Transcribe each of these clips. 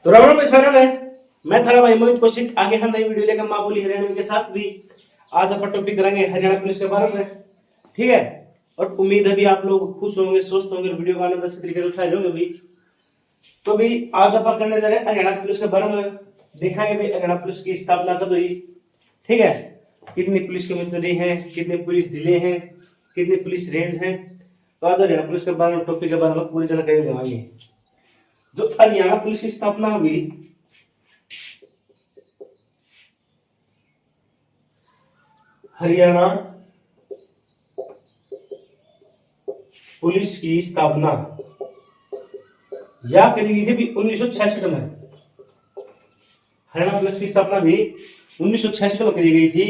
तो राम राम सारा है। मैं थारा भाई मोहित कौशिक आगे हम नई वीडियो लेकर मां बोली हरियाणवी के साथ भी। आज अपन टॉपिक करेंगे हरियाणा पुलिस के बारे में। ठीक है, और उम्मीद है भी आप लोग खुश होंगे, स्वस्थ होंगे, वीडियो का आनंद अच्छे तरीके से उठाए होंगे भी। तो भी आज अपन करने जा रहे हैं हरियाणा पुलिस के बारे में। दिखाएंगे भी हरियाणा पुलिस की स्थापना कब हुई, ठीक है, कितनी पुलिस कमिश्नरी है, कितने पुलिस जिले हैं, कितनी पुलिस रेंज है। तो आज हरियाणा पुलिस के बारे में टॉपिक के बारे में पूरी जानकारी देवाएंगे। जो हरियाणा पुलिस की स्थापना हुई, हरियाणा पुलिस की स्थापना या करी गई थी भी 1966 में। हरियाणा पुलिस की स्थापना भी 1966 में करी गई थी।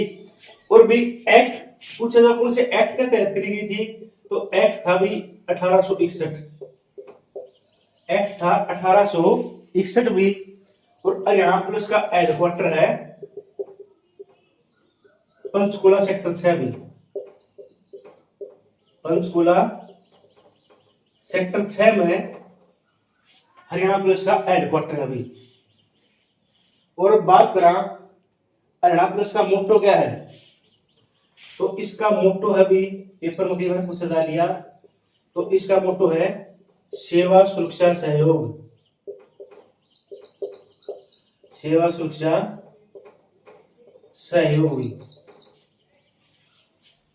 और भी एक्ट पूछा जाए कौन से एक्ट के तहत करी गई थी, तो एक्ट था भी 1861। एक्ट था 1861 भी। और हरियाणा पुलिस का हेडक्वार्टर है पंचकुला सेक्टर 6 भी। पंचकुला सेक्टर 6 में हरियाणा पुलिस का हेडक्वार्टर है अभी। और बात करा हरियाणा पुलिस का मोटो क्या है, तो इसका मोटो है भी पेपर में कई बार पूछा जा लिया। तो इसका मोटो है सेवा सुरक्षा सहयोग। सेवा सुरक्षा सहयोग,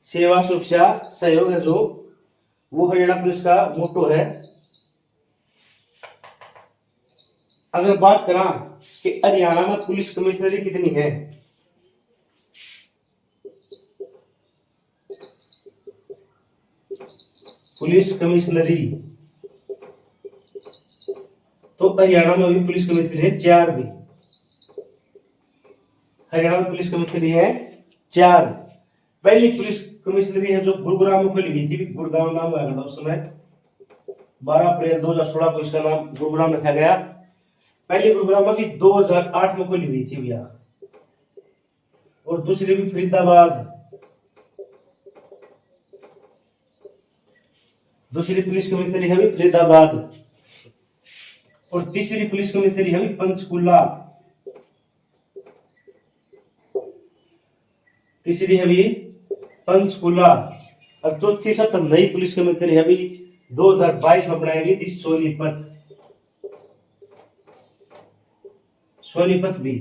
सेवा सुरक्षा सहयोग है जो वो हरियाणा पुलिस का मोटो है। अगर बात करा कि हरियाणा में पुलिस कमिश्नरी कितनी है, पुलिस कमिश्नरी, तो हरियाणा में भी पुलिस कमिश्नरी है 4 भी। हरियाणा में पुलिस कमिश्नरी है 4। पहली पुलिस कमिश्नरी है जो गुरुग्राम में खोली गई थी, गुरुग्राम नाम हुआ करता उस समय। 12 अप्रैल 2016 को इसका नाम गुरुग्राम रखा गया। पहली गुरुग्राम में भी 2008 में खोली गई थी भैया। और दूसरी भी फरीदाबाद, दूसरी पुलिस कमिश्नरी है भी फरीदाबाद। और तीसरी पुलिस कमिश्नरी है भी पंचकुला। तीसरी है भी पंचकुला। और चौथी सब नई पुलिस कमिश्नरी है भी 2022 में बनाई गई थी सोनीपत। सोनीपत भी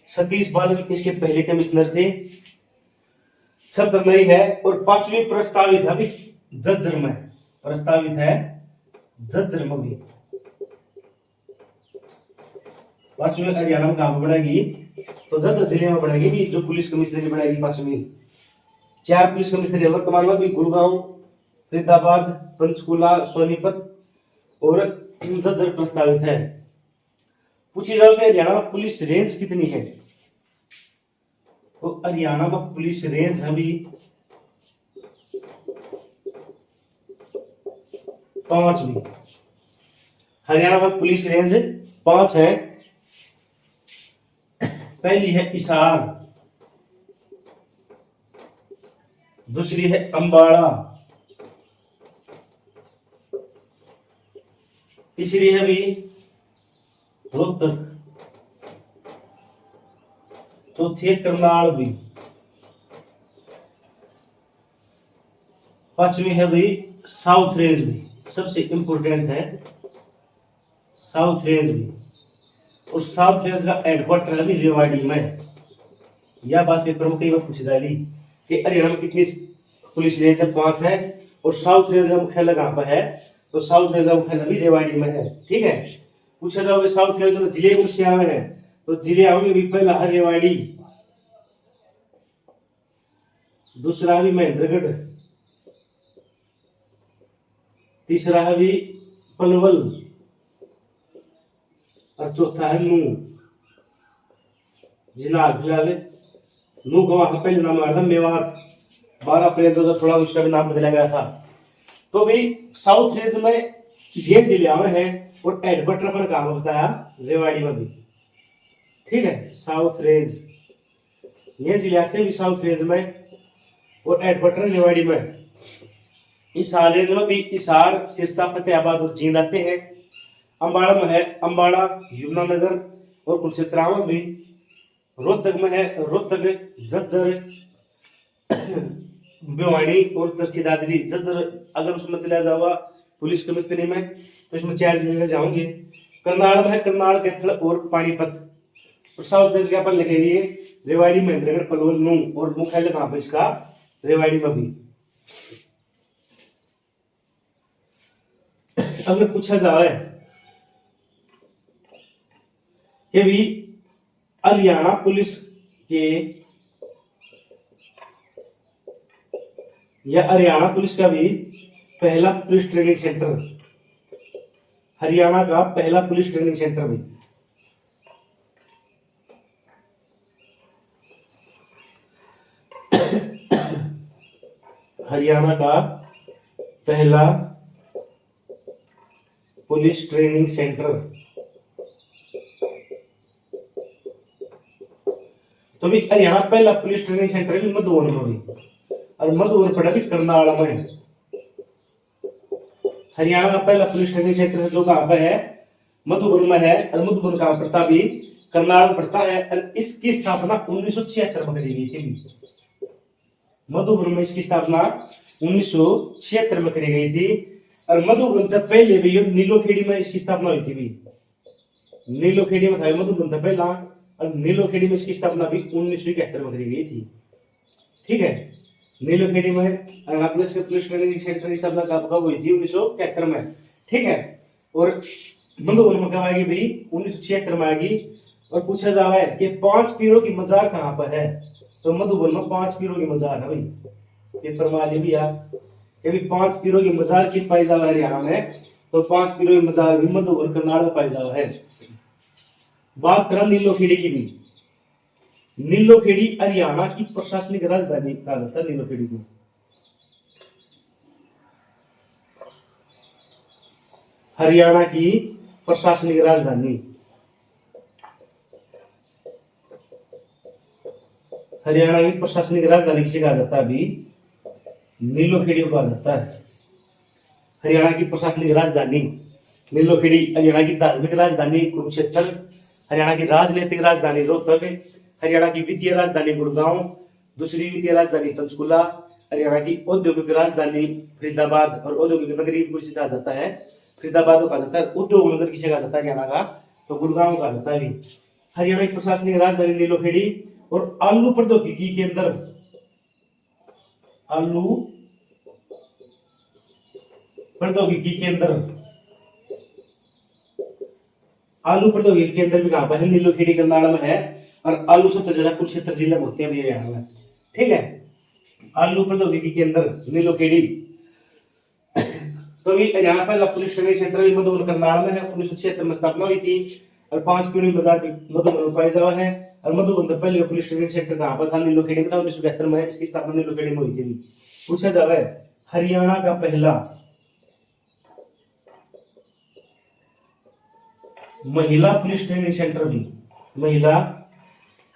सतीश बालन इसके पहले कमिश्नर थे। सब नई है। और 5वीं प्रस्तावित है भी झज्जर में, प्रस्तावित है झज्जर में भी। 5वीं हरियाणा में कहां बढ़ेगी, तो झज्जर जिले में बढ़ेगी भी जो पुलिस कमिश्नरी बढ़ेगी 5वीं। 4 पुलिस कमिश्नरी वर्तमान में भी गुरुग्राम, फरीदाबाद, पंचकुला, सोनीपत और झज्जर प्रस्तावित है। पूछी जाओ कि हरियाणा में पुलिस रेंज कितनी है, तो हरियाणा में पुलिस रेंज अभी 5 भी। हरियाणा में पुलिस रेंज 5 है। पहली है हिसार, दूसरी है अंबाड़ा, तीसरी है भी रोहतक, चौथी है करनाल भी, 5वीं है भी साउथ रेंज भी। सबसे इंपोर्टेंट है साउथ रेंज भी। और साउथ रेंज का हेडक्वार्टर है भी रेवाड़ी में। यह बात पेपर में कई बार पूछी जाएगी कि हरियाणा में कितनी पुलिस रेंज है, 5 है। और साउथ रेंज का मुख्यालय कहां पर है, तो साउथ रेंज का मुख्यालय भी रेवाड़ी में है। ठीक है, पूछा जाओगे साउथ रेंज में जिले कौन से आवे हैं, तो जिले आओगे भी पहला है रेवाड़ी, दूसरा है भी महेंद्रगढ़, तीसरा है भी पलवल, और चौथा है नू। जिला नू का वहां पहले नाम आया था मेवात। 12 अप्रैल 2016 को इसका भी नाम बदला गया था। तो भाई साउथ रेंज में ये जिले आवे हैं। और हेडक्वार्टर पर कहां बताया, रेवाड़ी में भी। ठीक है, साउथ रेंज ये जिले आते हैं भी साउथ रेंज में। और हेडक्वार्टर रेवाड़ी में। हिसार रेंज में भी हिसार, सिरसा, फतेहाबाद और जींद आते हैं। अम्बाड़ा में है अम्बाड़ा, यमुनानगर और कुरुक्षेत्र भी। रोहतक में है रोहतक, झज्जर, भिवाड़ी और चरखी दादरी। झज्जर अगर उसमें चला जाओगा पुलिस कमिश्नरी में तो इसमें 4 जिले जाओगे। करनाल में है करनाल, कैथल और पानीपत। और साउथ रेंज के अपन लिखे दिए रेवाड़ी, महेंद्रगढ़, पलवल, नूंह और मुख्यालय कहां पर इसका रेवाड़ी में भी। अगर पूछा जाए ये भी हरियाणा पुलिस के या हरियाणा पुलिस का भी पहला पुलिस ट्रेनिंग सेंटर, हरियाणा का पहला पुलिस ट्रेनिंग सेंटर भी। हरियाणा का पहला पुलिस ट्रेनिंग सेंटर तो भी हरियाणा पहला पुलिस ट्रेनिंग सेंटर भी मधुबन में भी, और मधुबन पड़ा भी करनाल में। हरियाणा का पहला पुलिस ट्रेनिंग सेंटर जो कहां पर है मधुबन में है, और मधुबन कहां पड़ता भी करनाल में पड़ता है। और इसकी स्थापना 1976 में करी गई थी। मधुबन में इसकी स्थापना 1976 में करी गई थी। और मधुबन से पहले भी नीलोखेड़ी में इसकी स्थापना हुई थी भी। नीलोखेड़ी में था मधुबन से पहला, और नीलोखेड़ी में इसकी स्थापना भी 1971 में करी गई थी। ठीक है, नीलोखेड़ी में पुलिस ट्रेनिंग सेंटर की स्थापना कब हुई थी 1971 में। ठीक है, और मधुबन में कब आएगी भाई 1976 में आएगी। और पूछा जा रहा है कि 5 पीरों की मजार कहां पर है, तो मधुबन में 5 पीरों की मजार है भाई। पेपर में आ भी यार ये भी 5 पीरों की मजार की पाई जावा है हरियाणा में, तो 5 पीरों की मजार भी मधुबन करनाल में पाई जावा है। बात करें नीलोखेड़ी की भी, नीलोखेड़ी हरियाणा की प्रशासनिक राजधानी कहा जाता है नीलोखेड़ी को। हरियाणा की प्रशासनिक राजधानी, हरियाणा की प्रशासनिक राजधानी किसे कहा जाता है अभी नीलोखेड़ी को कहा जाता है। हरियाणा की प्रशासनिक राजधानी नीलोखेड़ी, हरियाणा की धार्मिक राजधानी कुरुक्षेत्र, हरियाणा की राजनीतिक राजधानी रोहतक, हरियाणा की वित्तीय राजधानी गुड़गांव, दूसरी वित्तीय राजधानी पंचकुला, हरियाणा की औद्योगिक राजधानी फरीदाबाद। और औद्योगिक नगरी किसे कहा जाता है फरीदाबाद को कहा जाता है। उद्योग नगर किसे कहा जाता है हरियाणा का, तो गुड़गांव कहा जाता है। हरियाणा की प्रशासनिक राजधानी नीलोखेड़ी। और आलू प्रौद्योगिकी केंद्र, आलू प्रौद्योगिकी केंद्र, आलू प्रौद्योगिकी केंद्र भी कहां पर है नीलोखेड़ी करनाल में है। और आलू सबसे ज्यादा कुरुक्षेत्र जिले में होते हैं हरियाणा में। ठीक है, आलू प्रौद्योगिकी केंद्र नीलोखेड़ी। तो अभी हरियाणा पहला police training centre Madhuban Karnal में है, 1976 में स्थापना हुई थी। और 5 पीढ़ी बाजार मधुबन में पाया जावा है। और मधुबन का पहले पुलिस ट्रेनिंग सेंटर कहां पर था नीलोखेड़ी में था, 1971 में। इसकी स्थापना नीलोखेड़ी में हुई थी। पूछा जा रहा है हरियाणा का पहला महिला पुलिस ट्रेनिंग सेंटर भी, महिला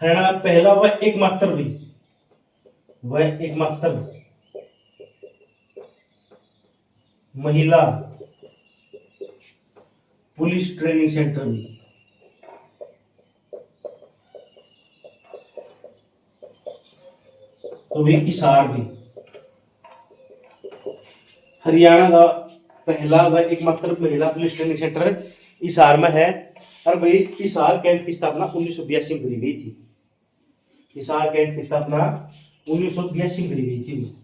हरियाणा का पहला व एकमात्र भी, वह एकमात्र महिला पुलिस ट्रेनिंग सेंटर भी। तो भी हिसार भी हरियाणा का पहला व एकमात्र महिला पुलिस ट्रेनिंग सेंटर हिसार में है। और भाई हिसार कैंट की स्थापना 1982 में करी गई थी। हिसार कैंट की स्थापना 1982 में करी गई थी।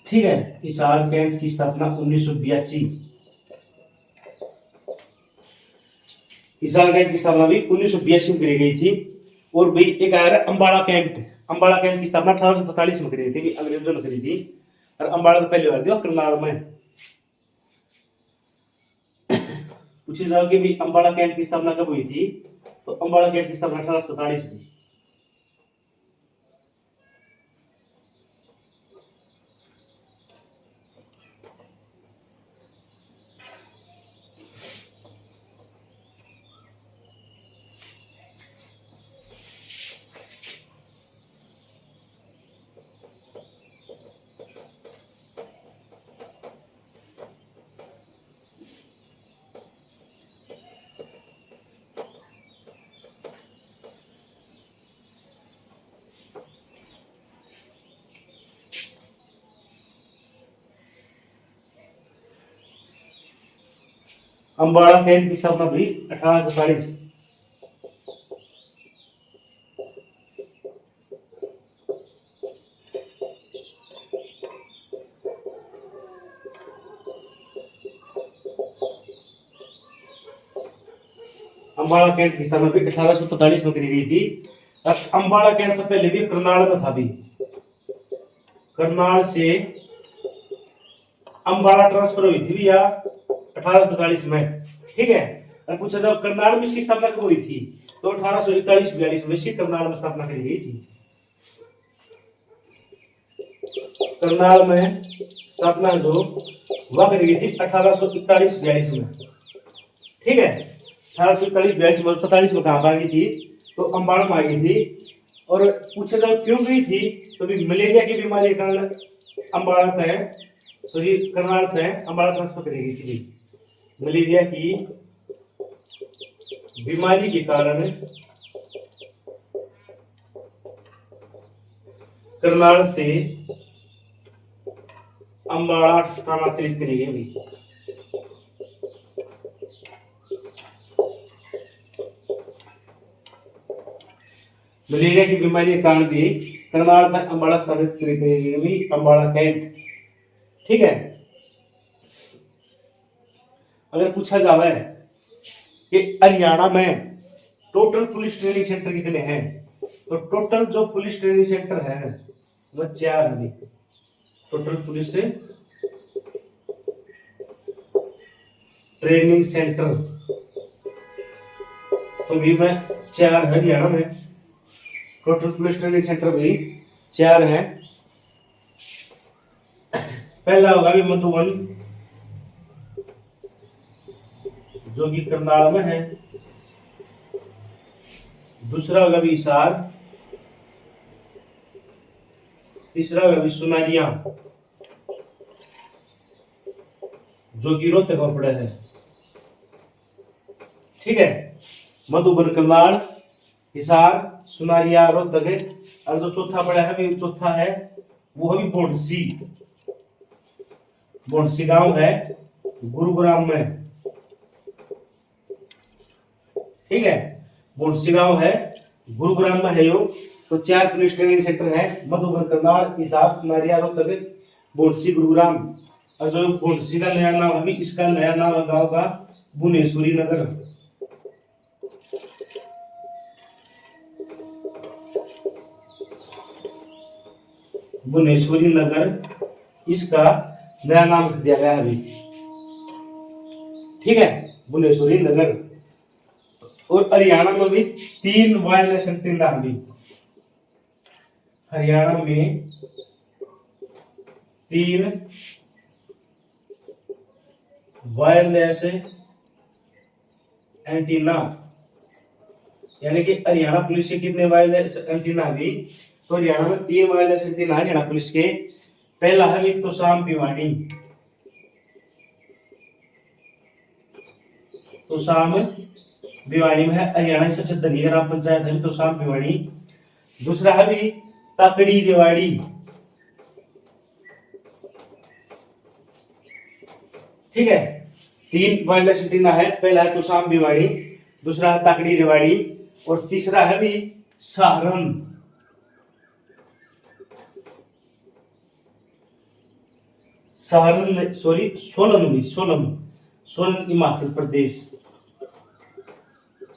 ठीक है, हिसार कैंट की स्थापना 1982, हिसार कैंट की स्थापना भी 1982 में करी गई थी। और भी एक आया है अम्बाड़ा कैंट, अम्बाड़ा कैंट की स्थापना 1847 में करी थी, अंग्रेजों ने करी थी। और अम्बाड़ा तो पहले हुआ थी करनाल में। पूछी जाओ कि भी अम्बाड़ा कैंट की स्थापना कब हुई थी, तो अम्बाड़ा कैंट की स्थापना 1847 में। अम्बाड़ा कैंट की स्थापना हुई 1840। अम्बाड़ा कैंट की स्थापना भी 1845 में करी गई थी। अम्बाड़ा कैंट से पहले भी करनाल में था भी। करनाल से अम्बाड़ा ट्रांसफर हुई थी या 1845 में, ठीक है। और पूछा जब करनाल में इसकी स्थापना कब हुई थी, तो 1841-42 में इसकी करनाल में स्थापना करी गई थी। करनाल में स्थापना जो वह करी गई थी 1841-42 में, ठीक है। 1841-42 में 45 में कहां पर गई थी, तो अम्बाड़ा में आ गई थी। और पूछा जब क्यों गई थी, तो भी मलेरिया की बीमारी के कारण अम्बाड़ा तय सॉरी करनाल तय अम्बाड़ा ट्रांसफर करी गई थी। मलेरिया की बीमारी के कारण करनाल से अम्बाड़ा स्थानांतरित करी गई। मलेरिया की बीमारी के कारण भी करनाल तक अम्बाड़ा स्थापित करी गई, अम्बाड़ा कैंट, ठीक है। अगर पूछा जावे कि हरियाणा में टोटल पुलिस ट्रेनिंग सेंटर कितने हैं, तो टोटल जो पुलिस ट्रेनिंग सेंटर है वो 4 है। टोटल पुलिस ट्रेनिंग सेंटर तो भी में 4 है हरियाणा में। टोटल पुलिस ट्रेनिंग सेंटर भी 4 है। पहला होगा भी मधुबन जो कि करनाल में है। दूसरा होगा भी हिसार। तीसरा होगा भी सुनारिया जो कि रोहतक में पड़ा है, ठीक है। मधुबन, करनाल, हिसार, सुनारिया, रोहतक। और जो चौथा पड़ा है भी, चौथा है वो है बोंडसी। बोंडसी गांव है गुरुग्राम में, ठीक है। बोंडसी गांव है गुरुग्राम में है यो। तो 4 पुलिस ट्रेनिंग सेंटर है, मधुबन, करनाल, हिसार, सुनारिया, रोहतक, बोंडसी, गुरुग्राम। और जो बोंडसी का नया नाम है, इसका नया नाम है गांव का भुवनेश्वरी नगर। भुवनेश्वरी नगर इसका नया नाम दिया गया है अभी, ठीक है, भुवनेश्वरी नगर। और हरियाणा में भी 3 वायरलेस एंटीना अभी। हरियाणा में 3 वायरलेस एंटीना, यानी कि हरियाणा पुलिस के कितने वायरलेस एंटीना अभी, तो हरियाणा में 3 वायरलेस एंटीना हरियाणा पुलिस के। पहला है तोशाम भिवानी। तोशाम भिवानी में है हरियाणा की सबसे धनी ग्राम पंचायत है तोशाम भिवानी। दूसरा है भी ताकड़ी रेवाड़ी, ठीक है। 3 वायरलेस एंटीना है, पहला है तोशाम भिवानी, दूसरा है ताकड़ी रेवाड़ी, और तीसरा है भी सहारन। सहारन सॉरी सोलन भी, सोलन हिमाचल प्रदेश।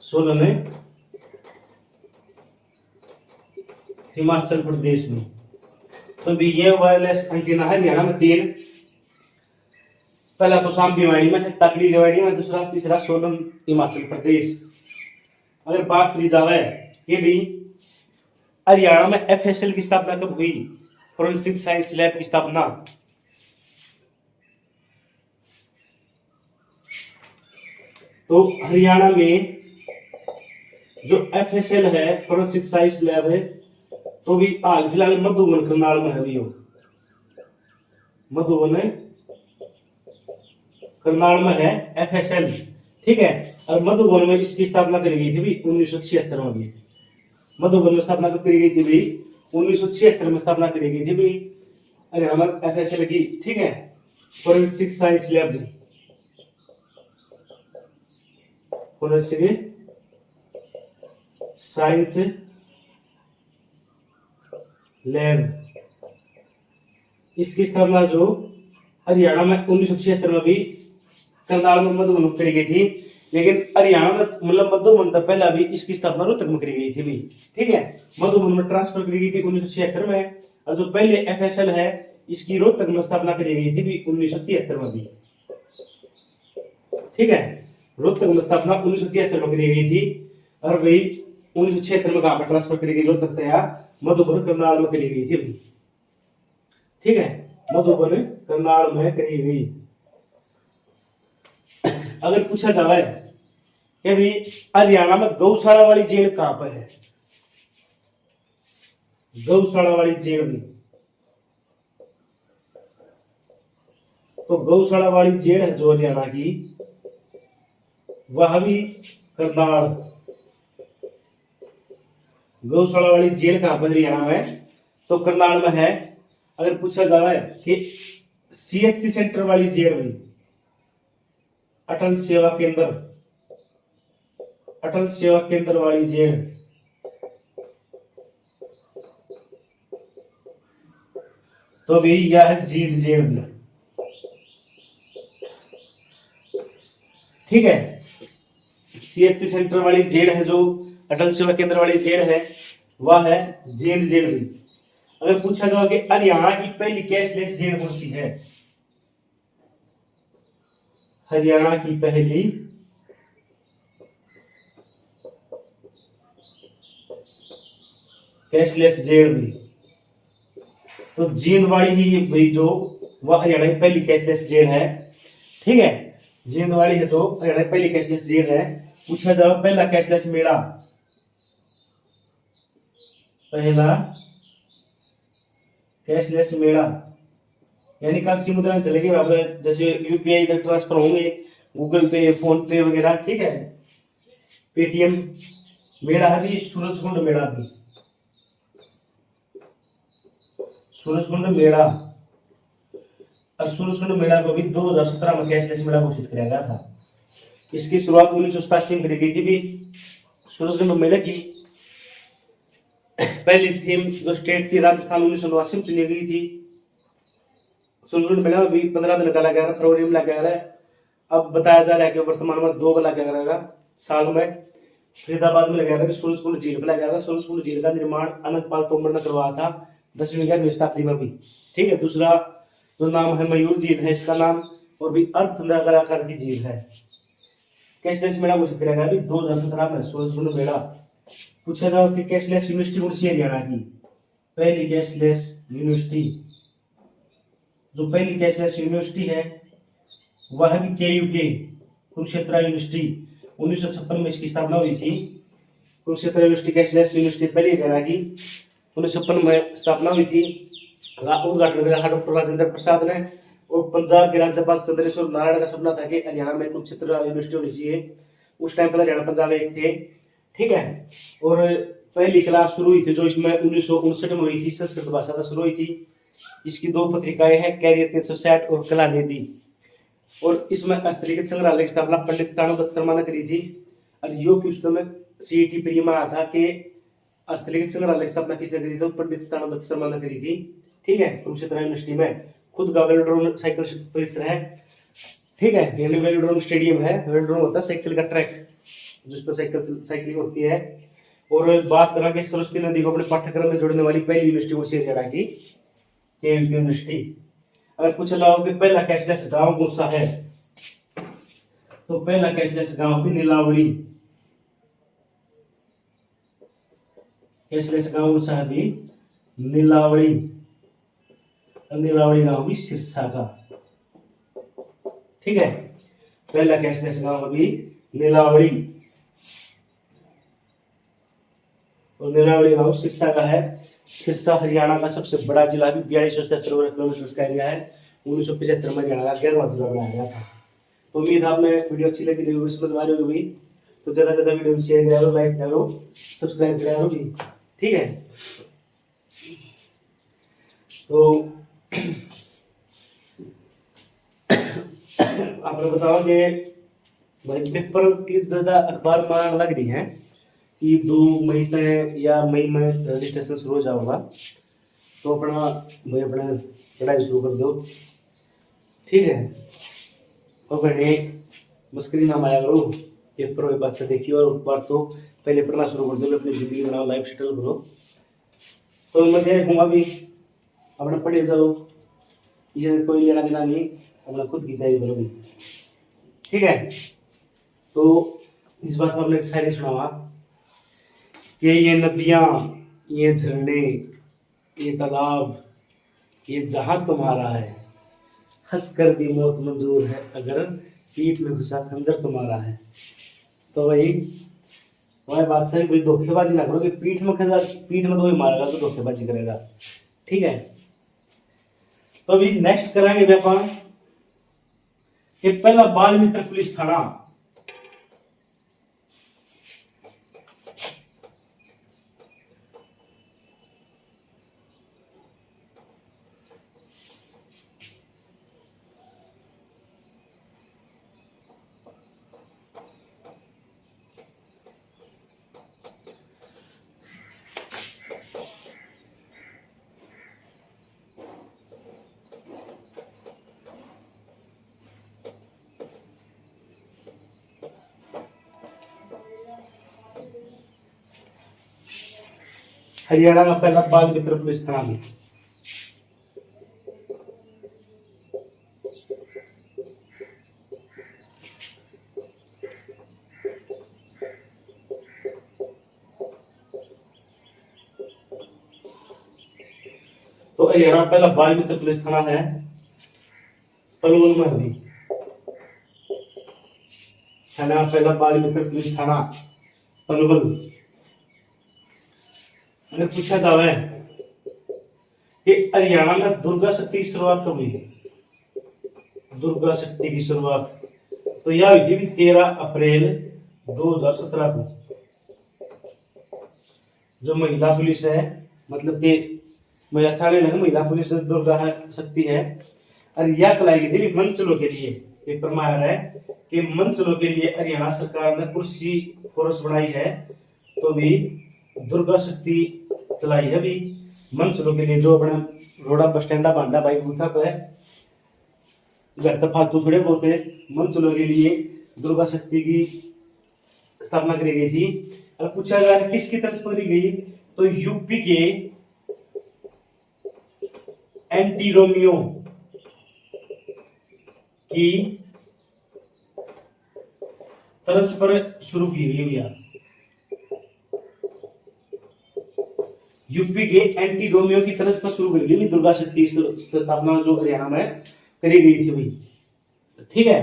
सोलन है हिमाचल प्रदेश में। तो भी ये वायरलेस एंटीना है हरियाणा में 3। पहला तो शाम भिवानी में है, ताकड़ी रेवाड़ी में, दूसरा तीसरा सोलन हिमाचल प्रदेश। अगर बात की जाए कि भी हरियाणा में एफएसएल की स्थापना कब हुई, फोरेंसिक साइंस लैब की स्थापना, तो हरियाणा में जो एफएसएल है फोरेंसिक साइंस लैब है, तो भी हाल फिलहाल मधुबन, करनाल में है भी हो। मधुबन करनाल में है एफएसएल, ठीक है। और मधुबन में इसकी स्थापना करी गई थी भी 1976 में भी। मधुबन में स्थापना करी गई थी भी 1976 में स्थापना करी गई थी भी हरियाणा में एफएसएल की, ठीक है, forensic science lab. Forensic science lab. इसकी स्थापना जो हरियाणा में 1976 में भी करनाल में मधुबन में करी गई थी, लेकिन हरियाणा में मतलब मधुबन तक पहले भी इसकी स्थापना रोहतक में करी गई थी भी। ठीक है, मधुबन में ट्रांसफर करी गई थी 1976 में, और जो पहले एफएसएल है इसकी रोहतक में स्थापना करी गई थी भी 1973 में भी। ठीक है, रोहतक में स्थापना 1973 में करी गई थी, और भाई 1976 में कहां पर ट्रांसफर करी गई रोहतक या मधुबन करनाल में करी गई थी भाई। ठीक है, मधुबन करनाल में करी गई। अगर पूछा जाए कि भाई हरियाणा में गौशाला वाली जेल कहां पर है, गौशाला वाली जेल भी, तो गौशाला वाली जेल है जो हरियाणा की, वह भी करनाल। गौशाला वाली जेल कहां पर हरियाणा में, तो करनाल में है। अगर पूछा जाए कि सीएचसी सेंटर वाली जेल भी, अटल सेवा केंद्र, अटल सेवा केंद्र वाली जेल, तो भी यह है जींद जेल भी। ठीक है, सीएचसी सेंटर वाली जेल है जो अटल सेवा केंद्र वाली जेल है, वह है जींद जेल भी। अगर पूछा जाए कि हरियाणा की पहली कैशलेस जेल कौन सी है, हरियाणा की पहली कैशलेस जेल भी, तो जींदवाड़ी ही भाई जो वह हरियाणा की पहली कैशलेस जेल है। ठीक है, जींदवाड़ी है जो हरियाणा की पहली कैशलेस जेल है। पूछा जाए पहला कैशलेस मेला, पहला कैशलेस मेला, यानी कागजी मुद्रा चलेगी वहां पर, जैसे यूपीआई इधर ट्रांसफर होंगे, गूगल पे, फोन पे वगैरह। ठीक है, पेटीएम। मेला है भी सूरजकुंड मेला भी, सूरजकुंड मेला, और सूरजकुंड मेला को भी 2017 में कैशलेस मेला घोषित किया गया था। इसकी शुरुआत 1987 में करी गई थी भी। सूरजकुंड मेले की पहली थीम जो स्टेट थी राजस्थान 1989 में चुनी गई थी। सूरजकुंड मेला में भी 15 दिन का लगा, फरवरी में लगा है। अब बताया जा रहा है कि वर्तमान में 2 लगा साल में। फरीदाबाद में लगाया, सूरजकुंड झील पर लगाया। सूरजकुंड झील का निर्माण अनंतपाल तोमर ने करवाया था 10वीं शताब्दी में भी। ठीक है, दूसरा जो नाम है मयूर झील है इसका नाम, और भी अर्धचंद्राकार आकार की झील है। कैशलेस मेला घोषित किया गया 2017 में, सूरजकुंड मेला। पूछा जाओ कि कैशलेस यूनिवर्सिटी कौन सी है हरियाणा की, पहली कैशलेस यूनिवर्सिटी, जो पहली कैशलेस यूनिवर्सिटी है वह भी केयूके, कुरुक्षेत्र यूनिवर्सिटी। 1956 में इसकी स्थापना हुई थी। कुरुक्षेत्र यूनिवर्सिटी कैशलेस यूनिवर्सिटी पहली हरियाणा की 1956 में स्थापना हुई थी। उद्घाटन करा डॉक्टर राजेंद्र प्रसाद ने, और पंजाब के राज्यपाल चंद्रशेखर नारायण का सपना था कि हरियाणा में कुरुक्षेत्र यूनिवर्सिटी होनी चाहिए। उस टाइम पर हरियाणा पंजाब एक थे। ठीक है, और पहली क्लास शुरू हुई थी जो इसमें 1959 में हुई थी, संस्कृत भाषा का शुरू हुई थी। इसकी 2 पत्रिकाएं हैं, कैरियर 360 और कला निधि। और इसमें हस्तलिखित संग्रहालय की स्थापना पंडित स्थानोदत्त शर्मा ने करी थी। और यो कि उस समय सीईटी प्री में आया था कि हस्तलिखित संग्रहालय की स्थापना किसने करी थी, तो पंडित स्थानोदत्त शर्मा ने करी थी। ठीक है, कुरुक्षेत्र यूनिवर्सिटी में खुद का वेलोड्रोम साइकिल परिसर है। ठीक है, यानी वेलोड्रोम स्टेडियम है। वेलोड्रोम होता है साइकिल का ट्रैक जिस पर साइकिलिंग होती है। और बात करेंगे सरस्वती नदी को अपने पाठ्यक्रम में जोड़ने वाली पहली यूनिवर्सिटी हरियाणा की यूनिवर्सिटी। अगर पूछ लो कि पहला कैशलेस गांव कौन सा है, तो पहला कैशलेस गांव भी नीलावड़ी। कैशलेस गांव कौन सा है भी नीलावड़ी। नीलावड़ी गांव भी सिरसा का। ठीक है, पहला कैशलेस गांव भी नीलावड़ी, और नीलावड़ी गांव सिरसा का है। सिरसा हरियाणा का सबसे बड़ा जिला भी 4273 किलोमीटर का एरिया है। 1975 में हरियाणा का 11वां जिला बनाया गया था। तो उम्मीद है आपने वीडियो अच्छी लगी होगी, समझ में आ रही होगी। तो ज्यादा से ज्यादा वीडियो शेयर करो, लाइक करो, सब्सक्राइब करो भी। ठीक है, तो आप लोग बताओ कि भाई पेपर की ज्यादा अखबार में आने लग रही है कि 2 मई तक या मई में रजिस्ट्रेशन शुरू हो जाएगा, तो अपना भाई अपना पढ़ाई शुरू कर दो, ठीक है। और पहले मस्करी नाम आया करो, पेपर के बाद से देखिए, और एक बार तो पहले पढ़ना शुरू कर दो, अपनी जिंदगी बनाओ, लाइफ सेटल करो। तो मैं यह कहूँगा भी अपना पढ़े जाओ, ये कोई लेना देना नहीं, अपना खुद की तैयारी करो, ठीक है। तो इस बात पर हमने एक शायरी सुनावा कि ये नदियाँ, ये झरने, ये तालाब, ये जहां तुम्हारा है, हंसकर भी मौत मंजूर है अगर पीठ में घुसा खंजर तुम्हारा है। तो वही बात सही, कोई धोखेबाजी ना करो कि पीठ में खंजर, पीठ में तो वही मारेगा तो धोखेबाजी करेगा, ठीक है। तो अभी नेक्स्ट कराएंगे व्यापार कि पहला बाल मित्र पुलिस थाना। हरियाणा का पहला बाल मित्र पुलिस थाना भी। तो हरियाणा पहला बाल मित्र पुलिस थाना है पलवल में भी। हरियाणा पहला बाल मित्र पुलिस थाना पलवल। अगर पूछा जावे कि हरियाणा में दुर्गा शक्ति की शुरुआत कब हुई, दुर्गा शक्ति की शुरुआत तो यह हुई थी 13 अप्रैल 2017 को। जो महिला पुलिस है, मतलब कि महिला थाने में महिला पुलिस दुर्गा शक्ति है, और यह चलाई गई थी मंचलों के लिए। पेपर में आ रहा है कि मंचलों के लिए हरियाणा सरकार ने कुर्सी फोर्स बनाई है, तो भी दुर्गा शक्ति चलाई है अभी मंचलों के लिए। जो अपने रोड़ा बस स्टैंड बांधा भाई गुथा तो है, घर तक फालतू थोड़े बहुत है, मंचलों के लिए दुर्गा शक्ति की स्थापना करी गई थी। अब पूछा जाए किसकी तरफ से करी गई, तो यूपी के एंटी रोमियो की तरफ पर शुरू की गई भैया। यूपी के एंटी रोमियो की तरफ पर शुरू करी गई दुर्गा शक्ति स्थापना, जो हरियाणा में करी गई थी भाई, ठीक है।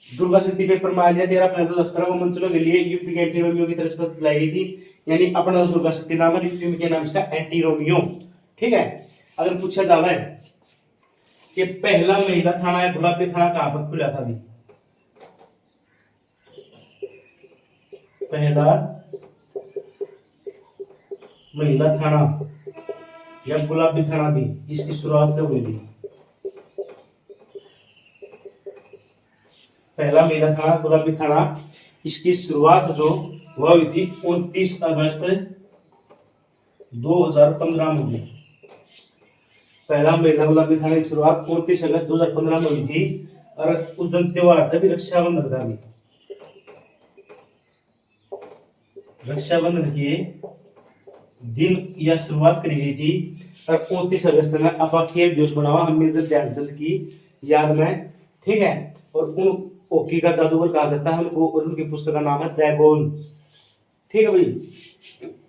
दुर्गा शक्ति पेपर में आ लिया 13 अप्रैल 2017 को मंचलों के लिए यूपी के एंटी रोमियो की तरफ पर चलाई गई थी, यानी अपना दुर्गा शक्ति नाम है, यूपी के नाम इसका एंटी रोमियो, ठीक है। अगर पूछा जावे कि पहला महिला थाना है गुलाबी थाना कहां पर खुला था अभी, पहला महिला थाना या गुलाबी थाना भी, इसकी शुरुआत कब हुई थी। पहला महिला थाना गुलाबी थाना, इसकी शुरुआत जो वह हुई थी 29 अगस्त 2015 में हुई। पहला महिला गुलाबी थाना की शुरुआत 29 अगस्त 2015 में हुई थी, और उस दिन त्योहार था भी रक्षाबंधन का भी। रक्षाबंधन के दिन यह शुरुआत करी गई थी, और 29 अगस्त में अपा खेल दिवस बनावा हम मेजर ध्यानचंद की याद में, ठीक है। और उन हॉकी का जादूगर कहा जाता है उनको, और उनकी पुस्तक का नाम है दैगोन, ठीक है भाई।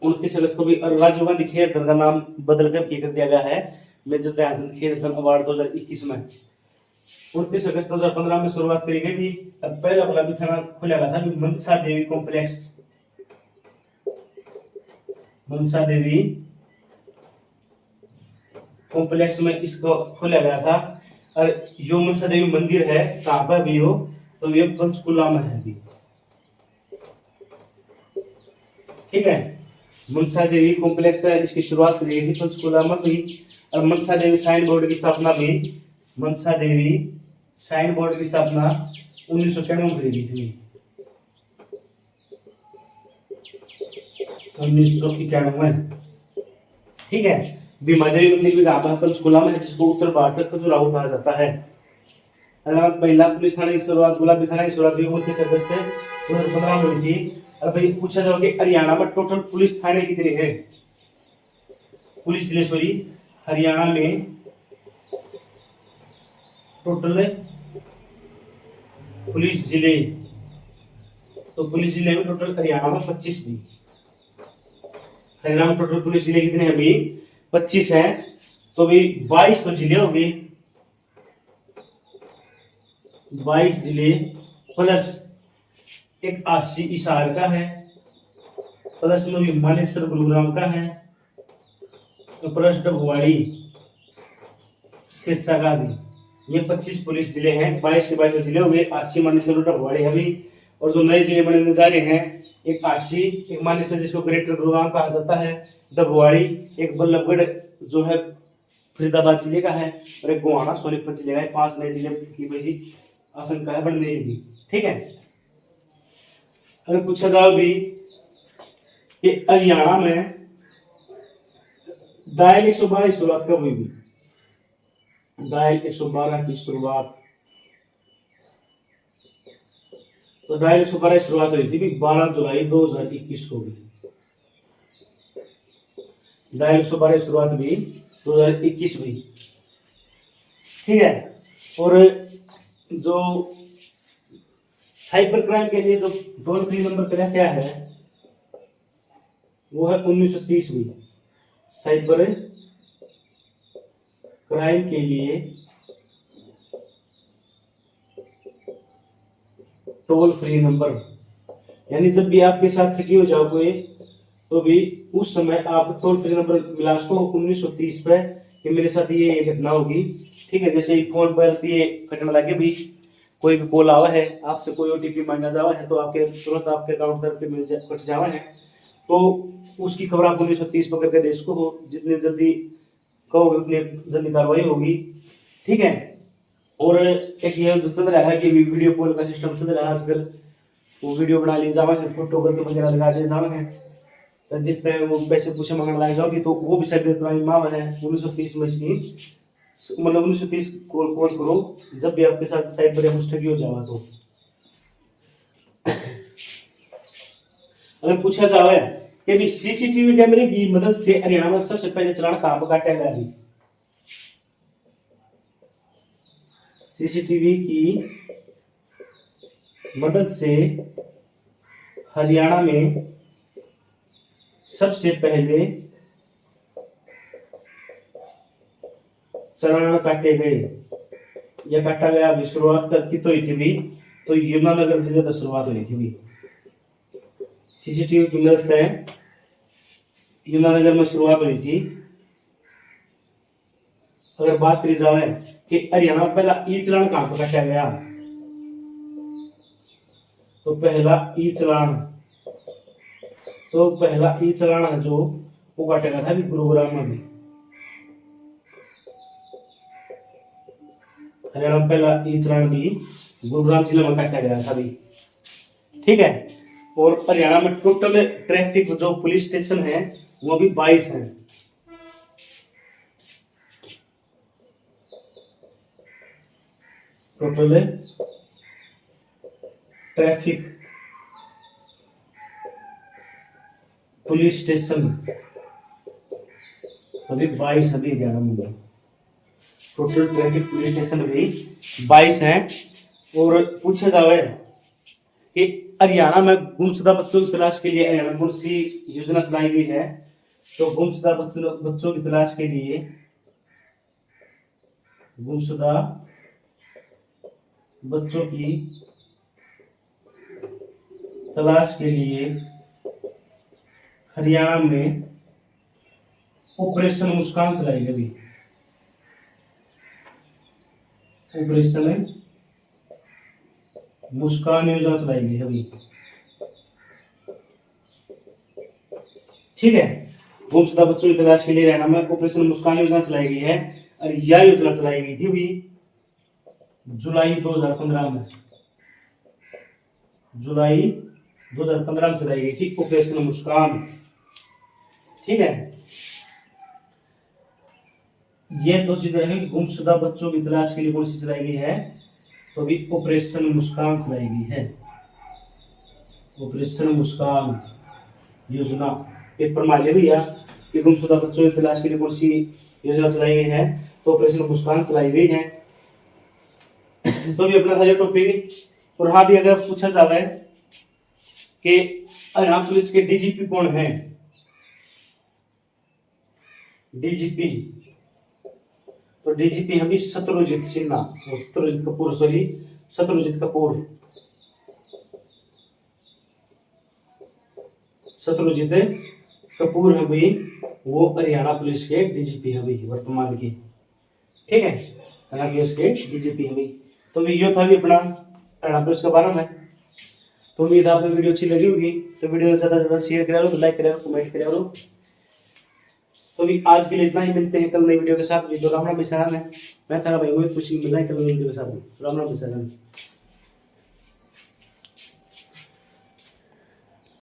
29 अगस्त को भी राजीव गांधी खेल रत्न का नाम बदल कर दिया गया है मेजर ध्यानचंद खेल रत्न अवार्ड 2021 में। 29 अगस्त 2015 में शुरुआत करी गई थी। पहला गुलाबी थाना खुला गया था मनसा देवी कॉम्प्लेक्स, मनसा देवी कॉम्प्लेक्स में इसको खोला गया था। और जो मनसा देवी मंदिर है कहां पर भी हो, तो ये पंचकुला में है, ठीक है। मनसा देवी कॉम्प्लेक्स का इसकी शुरुआत करी गई थी पंचकुला में भी। और मनसा देवी साइन बोर्ड की स्थापना भी, मनसा देवी साइन बोर्ड की स्थापना 1991 में खरीदी थी, 1991। ठीक है। भीमादेवी मंदिर भी गांव पंचकुला में है, जिसको उत्तर भारत का खजुराहो कहा जाता है। महिला पुलिस थाने की शुरुआत, गुलाबी थाना की शुरुआत 29 अगस्त 2015 में हुई थी। अब भाई पूछा जाओ कि हरियाणा में टोटल पुलिस थाने कितने हैं? पुलिस जिले, सॉरी, हरियाणा में टोटल पुलिस जिले, तो पुलिस जिले में टोटल हरियाणा में 25 भी। हरियाणा में टोटल पुलिस जिले कितने हैं अभी? 25 हैं। तो भी 22 तो जिले हो गए, 22 जिले प्लस एक 80 हिसार का है, प्लस में भी मानेसर गुरुग्राम का है, तो प्लस डबवाड़ी सिरसा का भी। ये 25 पुलिस जिले हैं। 22 के 22 जिले हो गए, 80 मानेसर डबवाड़ी है भी। और जो नए जिले बनने जा रहे हैं, एक 80, एक मानेसर जिसको ग्रेटर गुरुग्राम कहा जाता है, डबवाड़ी, एक बल्लभगढ़ जो है फरीदाबाद जिले का है, और एक गोहाना सोनीपत जिले का है। 5 नए जिले की वही आशंका है बनने की। ठीक है। अगर पूछा जाओ भी कि हरियाणा में डायल 112 की शुरुआत कब हुई? डायल 112 की शुरुआत, तो डायल 112 की शुरुआत हुई थी 12 जुलाई 2021 को भी। डायल 112 की शुरुआत भी 2021 में। ठीक है। और जो साइबर क्राइम के लिए जो टोल फ्री नंबर क्या है, वो है 1930 में। साइबर क्राइम के लिए टोल फ्री नंबर, यानी जब भी आपके साथ ठगी हो जाओगे तो भी उस समय आप टोल फ्री नंबर मिला उसको 1930 पे कि मेरे साथ ये घटना होगी। ठीक है। जैसे फोन पर ये घटना लगे भी, कोई भी कॉल आवा है, आपसे कोई ओटीपी मांगा जावा है, तो आपके तुरंत आपके अकाउंट पे कट जावा है, तो उसकी खबर आप 1930 पर करके देश को हो। जितने जल्दी कहोगे उतनी जल्दी कार्रवाई होगी। ठीक है। और एक ये जो चल रहा है कि वीडियो कॉल का सिस्टम चल रहा है आजकल, वो वीडियो बना ली जावा है, फोटो करके वगैरह लगा दिए जावा है, तो जिस पे वो पैसे पूछे मांगने लग जाओगी, तो वो भी साइबर क्राइम मावा है। 1930 में मतलब 1930 कॉल करो जब भी आपके साथ साइबर या ठगी हो जावा। तो अगर पूछा जाए कि भी सीसीटीवी कैमरे की मदद से हरियाणा में सबसे पहले चालान कहां पर काटा गया है? सीसीटीवी की मदद से हरियाणा में सबसे पहले चालान काटे गए या काटा गया भी। शुरुआत करकी तो हुई थी भी, तो यमुनानगर जिले से शुरुआत हुई थी भी। सीसीटीवी की मदद से यमुनानगर में शुरुआत हुई थी। अगर बात करी जाए कि हरियाणा में पहला ई चालान कहां पर काटा गया, तो पहला ई चालान है जो वो काटा गया था भी गुरुग्राम में भी। हरियाणा में पहला ई चालान भी गुरुग्राम जिले में काटा गया था भी। ठीक है। और हरियाणा में टोटल ट्रैफिक जो पुलिस स्टेशन है वो भी 22 हैं। टोटल ट्रैफिक पुलिस स्टेशन अभी 22 अभी हरियाणा में। टोटल ट्रैफिक पुलिस स्टेशन भी 22 हैं। और पूछा जाए कि हरियाणा में गुमशुदा बच्चों की तलाश के लिए हरियाणा कौन सी योजना चलाई गई है? तो गुमशुदा बच्चों की तलाश के लिए, गुमशुदा बच्चों की तलाश के लिए हरियाणा में ऑपरेशन मुस्कान चलाई गई। ऑपरेशन मुस्कान योजना चलाई गई अभी। ठीक है। गुमशुदा बच्चों की तलाश के लिए हरियाणा में ऑपरेशन मुस्कान योजना चलाई गई है, और यह योजना चलाई गई थी अभी जुलाई 2015 में। जुलाई 2015 में चलाई गई थी ऑपरेशन मुस्कान। ठीक है, ये तो चीजें हैं कि गुमशुदा बच्चों की तलाश के लिए कौन सी चलाई गई है, तो अभी ऑपरेशन मुस्कान चलाई गई है। ऑपरेशन मुस्कान योजना पेपर में ले भैया कि गुमशुदा बच्चों की तलाश के लिए कौन सी योजना चलाई गई है, तो ऑपरेशन मुस्कान चलाई गई है। तो अभी अपना था ये टॉपिक। और हाँ भी अगर पूछा जाता है कि हरियाणा पुलिस के डीजीपी कौन है, डीजीपी, तो डीजीपी हम शत्रुजीत सिन्हा, शत्रुजीत कपूर, सॉरी शत्रुजीत कपूर, शत्रुजीत कपूर है भाई, वो हरियाणा पुलिस के डीजीपी है भाई वर्तमान के। ठीक है, हरियाणा पुलिस के डीजीपी है भाई। तो ये था भी अपना हरियाणा पुलिस के बारे में। तो उम्मीद है आपको वीडियो अच्छी लगी होगी, तो वीडियो ज्यादा से ज्यादा शेयर करा लो, लाइक करा लो, कमेंट करा लो। तो अभी आज के लिए इतना ही, मिलते हैं कल नई वीडियो के साथ। राम राम विशाल है, मैं थारा भाई मोहित, खुशी मिलना है कल नई वीडियो के साथ। राम राम विशाल।